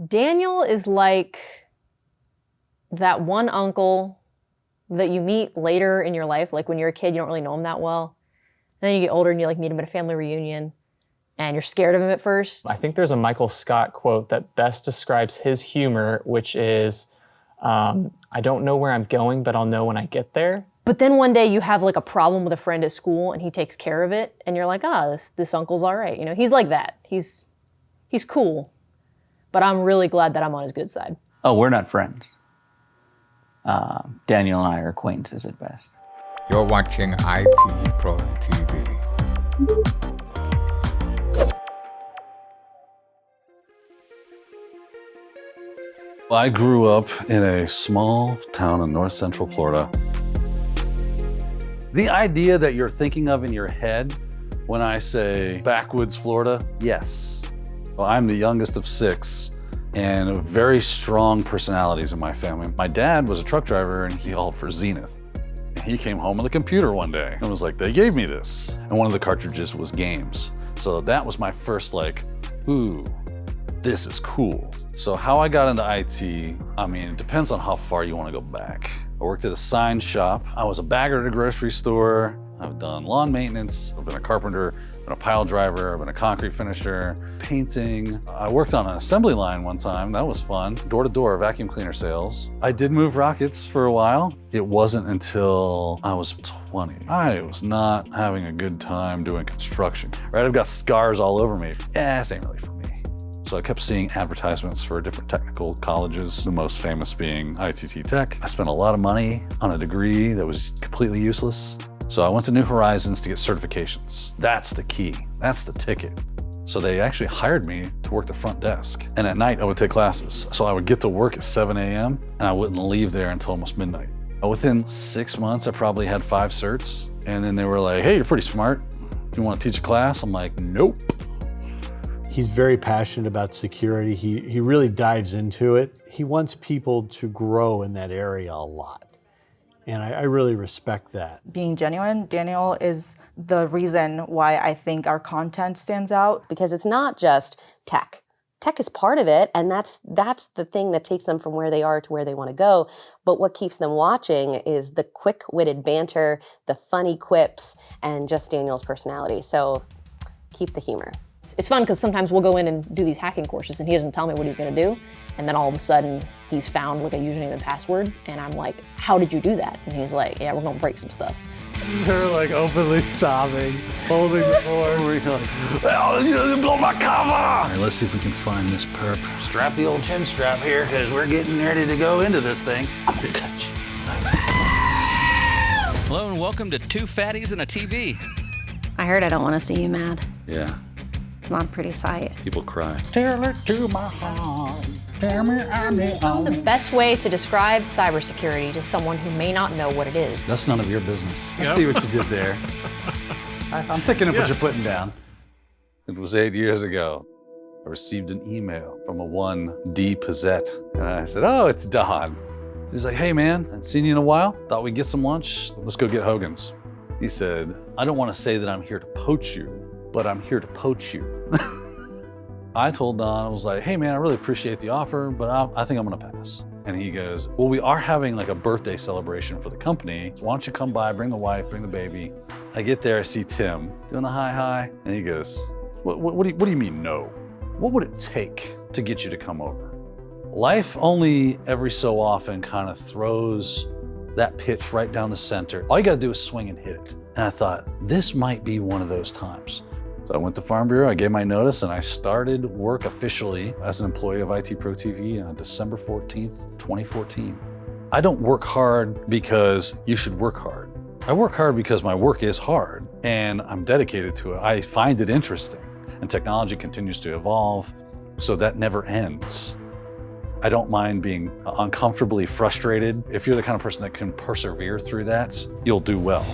Daniel is like that one uncle that you meet later in your life. Like when you're a kid, you don't really know him that well. And then you get older and you like meet him at a family reunion and you're scared of him at first. I think there's a Michael Scott quote that best describes his humor, which is, I don't know where I'm going, but I'll know when I get there. But then one day you have like a problem with a friend at school and he takes care of it and you're like, this uncle's all right. You know, he's like that. He's cool, but I'm really glad that I'm on his good side. Oh, we're not friends. Daniel and I are acquaintances at best. You're watching ITPro TV. I grew up in a small town in north central Florida. The idea that you're thinking of in your head when I say backwoods Florida, yes. Well, I'm the youngest of 6 and very strong personalities in my family. My dad was a truck driver and he hauled for Zenith. He came home with a computer one day and was like, they gave me this. And one of the cartridges was games. So that was my first like, ooh, this is cool. So how I got into IT, I mean, it depends on how far you want to go back. I worked at a sign shop. I was a bagger at a grocery store. I've done lawn maintenance. I've been a carpenter, I've been a pile driver, I've been a concrete finisher, painting. I worked on an assembly line one time. That was fun. Door-to-door vacuum cleaner sales. I did move rockets for a while. It wasn't until I was 20. I was not having a good time doing construction, right? I've got scars all over me. This ain't really for me. So I kept seeing advertisements for different technical colleges, the most famous being ITT Tech. I spent a lot of money on a degree that was completely useless. So I went to New Horizons to get certifications. That's the key, that's the ticket. So they actually hired me to work the front desk. And at night I would take classes. So I would get to work at 7 a.m. and I wouldn't leave there until almost midnight. Within 6 months, I probably had 5 certs. And then they were like, hey, you're pretty smart. Do you want to teach a class? I'm like, nope. He's very passionate about security. He really dives into it. He wants people to grow in that area a lot. And I really respect that. Being genuine, Daniel is the reason why I think our content stands out. Because it's not just tech. Tech is part of it, and that's the thing that takes them from where they are to where they want to go. But what keeps them watching is the quick-witted banter, the funny quips, and just Daniel's personality. So keep the humor. It's fun because sometimes we'll go in and do these hacking courses and he doesn't tell me what he's gonna do. And then all of a sudden he's found like a username and password. And I'm like, how did you do that? And he's like, yeah, we're gonna break some stuff. They're like openly sobbing, holding the board. We're like, oh, you blow my cover! All right, let's see if we can find this perp. Strap the old chin strap here because we're getting ready to go into this thing. I'm gonna cut you. Hello and welcome to Two Fatties and a TV. I heard I don't want to see you mad. Yeah. It's not a pretty sight. People cry. Tell it to my heart. Tell me I'm the only. The best way to describe cybersecurity to someone who may not know what it is. That's none of your business. I see what you did there. I'm picking up what you're putting down. It was 8 years ago. I received an email from a one D Pizzette. And I said, oh, it's Don. He's like, hey man, I haven't seen you in a while. Thought we'd get some lunch. Let's go get Hogan's. He said, I don't want to say that I'm here to poach you, but I'm here to poach you. I told Don, I was like, hey man, I really appreciate the offer, but I think I'm gonna pass. And he goes, well, we are having like a birthday celebration for the company. So why don't you come by, bring the wife, bring the baby. I get there, I see Tim doing the hi, and he goes, what do you mean no? What would it take to get you to come over? Life only every so often kind of throws that pitch right down the center. All you gotta do is swing and hit it. And I thought, this might be one of those times. So I went to Farm Bureau, I gave my notice, and I started work officially as an employee of ITPro TV on December 14th, 2014. I don't work hard because you should work hard. I work hard because my work is hard, and I'm dedicated to it. I find it interesting, and technology continues to evolve, so that never ends. I don't mind being uncomfortably frustrated. If you're the kind of person that can persevere through that, you'll do well.